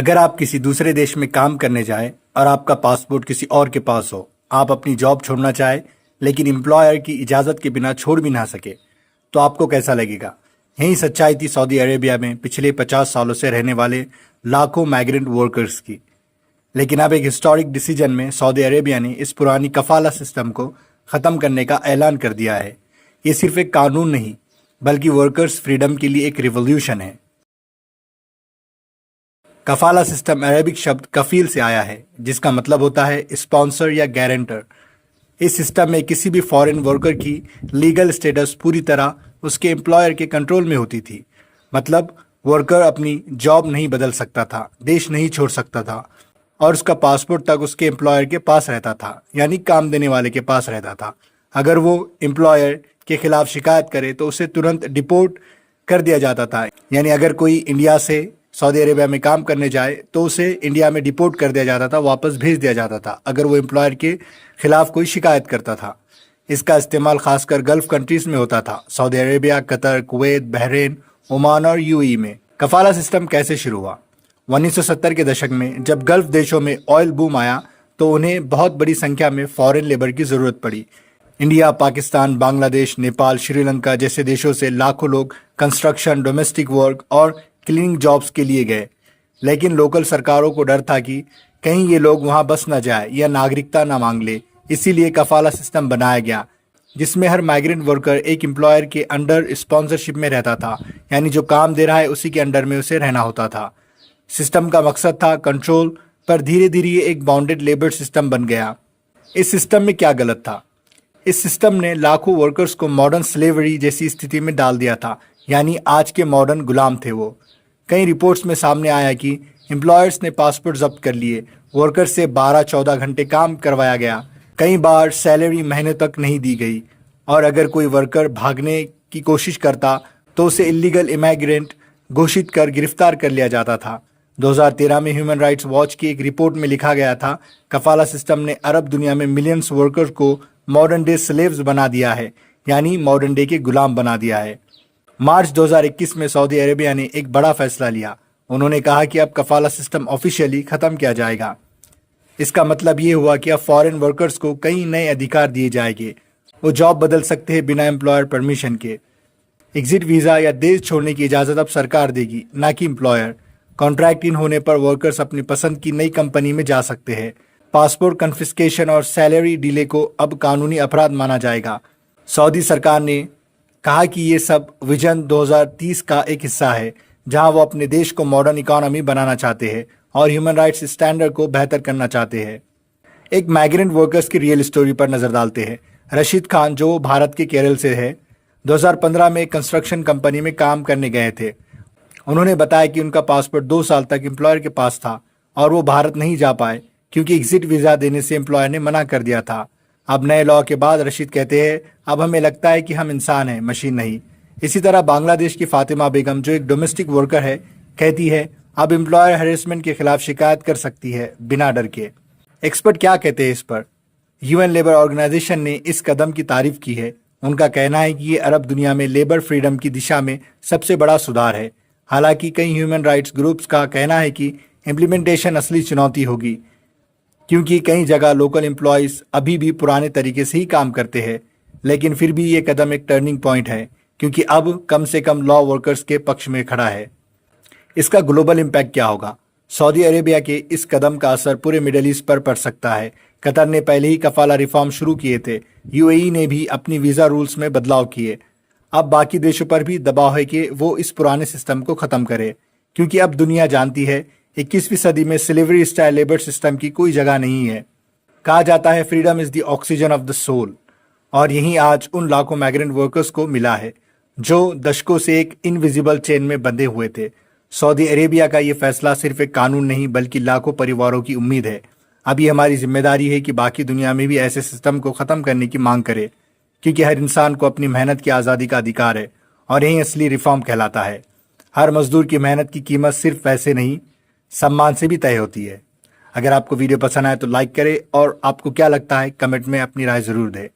अगर आप किसी दूसरे देश में काम करने जाएं और आपका पासपोर्ट किसी और के पास हो, आप अपनी जॉब छोड़ना चाहें लेकिन एम्प्लॉयर की इजाज़त के बिना छोड़ भी ना सके, तो आपको कैसा लगेगा? यही सच्चाई थी सऊदी अरेबिया में पिछले 50 सालों से रहने वाले लाखों माइग्रेंट वर्कर्स की। लेकिन अब एक हिस्टोरिक डिसीजन में सऊदी अरेबिया ने इस पुरानी कफाला सिस्टम को ख़त्म करने का ऐलान कर दिया है। ये सिर्फ एक कानून नहीं बल्कि वर्कर्स फ्रीडम के लिए एक रिवॉल्यूशन है। कफाला सिस्टम अरेबिक शब्द कफील से आया है, जिसका मतलब होता है स्पॉन्सर या गारंटर। इस सिस्टम में किसी भी फॉरेन वर्कर की लीगल स्टेटस पूरी तरह उसके एम्प्लॉयर के कंट्रोल में होती थी। मतलब वर्कर अपनी जॉब नहीं बदल सकता था, देश नहीं छोड़ सकता था और उसका पासपोर्ट तक उसके एम्प्लॉयर के पास रहता था, यानी काम देने वाले के पास रहता था। अगर वो एम्प्लॉयर के खिलाफ शिकायत करे तो उसे तुरंत डिपोर्ट कर दिया जाता था। यानी अगर कोई इंडिया से सऊदी अरेबिया में काम करने जाए तो उसे इंडिया में डिपोर्ट कर दिया जाता था, वापस भेज दिया जाता था अगर वो एम्प्लॉयर के खिलाफ कोई शिकायत करता था। इसका इस्तेमाल खासकर गल्फ कंट्रीज में होता था, Saudi Arabia, Qatar, Kuwait, Bahrain, Oman और यूएई में। कफाला सिस्टम कैसे शुरू हुआ? 1970 के दशक में जब गल्फ देशों में ऑयल बूम आया तो उन्हें बहुत बड़ी संख्या में फॉरेन लेबर की ज़रूरत पड़ी। इंडिया, पाकिस्तान, बांग्लादेश, नेपाल, श्रीलंका जैसे देशों से लाखों लोग कंस्ट्रक्शन, डोमेस्टिक वर्क और क्लीनिंग जॉब्स के लिए गए। लेकिन लोकल सरकारों को डर था कि कहीं ये लोग वहां बस न जाए या नागरिकता न मांग ले। इसीलिए कफाला सिस्टम बनाया गया, जिसमें हर माइग्रेंट वर्कर एक एम्प्लॉयर के अंडर स्पॉन्सरशिप में रहता था, यानी जो काम दे रहा है उसी के अंडर में उसे रहना होता था। सिस्टम का मकसद था कंट्रोल, पर धीरे धीरे ये एक बाउंडेड लेबर सिस्टम बन गया। इस सिस्टम में क्या गलत था? इस सिस्टम ने लाखों वर्कर्स को मॉडर्न स्लेवरी जैसी स्थिति में डाल दिया था, यानी आज के मॉडर्न गुलाम थे वो। कई रिपोर्ट्स में सामने आया कि एम्प्लॉयर्स ने पासपोर्ट जब्त कर लिए, वर्कर्स से 12-14 घंटे काम करवाया गया, कई बार सैलरी महीने तक नहीं दी गई और अगर कोई वर्कर भागने की कोशिश करता तो उसे इलीगल इमिग्रेंट घोषित कर गिरफ्तार कर लिया जाता था। 2013 में ह्यूमन राइट्स वॉच की एक रिपोर्ट में लिखा गया था, कफाला सिस्टम ने अरब दुनिया में मिलियंस वर्कर्स को मॉडर्न डे स्लेव्स बना दिया है, यानी मॉडर्न डे के गुलाम बना दिया है। मार्च 2021 में सऊदी अरेबिया ने एक बड़ा फैसला लिया। उन्होंने कहा कि अब कफाला सिस्टम ऑफिशियली ख़त्म किया जाएगा। इसका मतलब ये हुआ कि अब फॉरेन वर्कर्स को कई नए अधिकार दिए जाएंगे। वो जॉब बदल सकते हैं बिना एम्प्लॉयर परमिशन के। एग्जिट वीज़ा या देश छोड़ने की इजाज़त अब सरकार देगी, ना कि एम्प्लॉयर। कॉन्ट्रैक्ट इन होने पर वर्कर्स अपनी पसंद की नई कंपनी में जा सकते हैं। पासपोर्ट कन्फिस्केशन और सैलरी डिले को अब कानूनी अपराध माना जाएगा। सऊदी सरकार ने कहा कि ये सब विजन 2030 का एक हिस्सा है, जहां वो अपने देश को मॉडर्न इकोनॉमी बनाना चाहते हैं और ह्यूमन राइट्स स्टैंडर्ड को बेहतर करना चाहते हैं। एक माइग्रेंट वर्कर्स की रियल स्टोरी पर नज़र डालते हैं। रशीद खान, जो भारत के केरल से है, 2015 में एक कंस्ट्रक्शन कंपनी में काम करने गए थे। उन्होंने बताया कि उनका पासपोर्ट 2 साल तक एम्प्लॉयर के पास था और वो भारत नहीं जा पाए क्योंकि एग्जिट वीज़ा देने से एम्प्लॉयर ने मना कर दिया था। अब नए लॉ के बाद रशीद कहते हैं, अब हमें लगता है कि हम इंसान हैं, मशीन नहीं। इसी तरह बांग्लादेश की फातिमा बेगम, जो एक डोमेस्टिक वर्कर है, कहती है अब एम्प्लॉयर हैरेसमेंट के खिलाफ शिकायत कर सकती है बिना डर के। एक्सपर्ट क्या कहते हैं इस पर? यूएन लेबर ऑर्गेनाइजेशन ने इस कदम की तारीफ की है। उनका कहना है कि ये अरब दुनिया में लेबर फ्रीडम की दिशा में सबसे बड़ा सुधार है। हालांकि कई ह्यूमन राइट्स ग्रुप्स का कहना है कि इम्प्लीमेंटेशन असली चुनौती होगी, क्योंकि कई जगह लोकल एम्प्लॉयज़ अभी भी पुराने तरीके से ही काम करते हैं। लेकिन फिर भी ये कदम एक टर्निंग पॉइंट है, क्योंकि अब कम से कम लॉ वर्कर्स के पक्ष में खड़ा है। इसका ग्लोबल इम्पैक्ट क्या होगा? सऊदी अरेबिया के इस कदम का असर पूरे मिडल ईस्ट पर पड़ सकता है। कतर ने पहले ही कफाला रिफॉर्म शुरू किए थे। यूएई ने भी अपनी वीज़ा रूल्स में बदलाव किए। अब बाकी देशों पर भी दबाव है कि वो इस पुराने सिस्टम को ख़त्म करे, क्योंकि अब दुनिया जानती है 21वीं सदी में स्लेवरी स्टाइल लेबर सिस्टम की कोई जगह नहीं है। कहा जाता है freedom is the oxygen of the soul, और यही आज उन लाखों माइग्रेंट वर्कर्स को मिला है जो दशकों से एक इनविजिबल चेन में बंधे हुए थे। सऊदी अरेबिया का ये फैसला सिर्फ एक कानून नहीं बल्कि लाखों परिवारों की उम्मीद है। अब ये हमारी जिम्मेदारी है कि बाकी दुनिया में भी ऐसे सिस्टम को ख़त्म करने की मांग करे, क्योंकि हर इंसान को अपनी मेहनत की आज़ादी का अधिकार है और यही असली रिफॉर्म कहलाता है। हर मजदूर की मेहनत की कीमत सिर्फ पैसे नहीं, सम्मान से भी तय होती है। अगर आपको वीडियो पसंद आए तो लाइक करें और आपको क्या लगता है कमेंट में अपनी राय ज़रूर दें।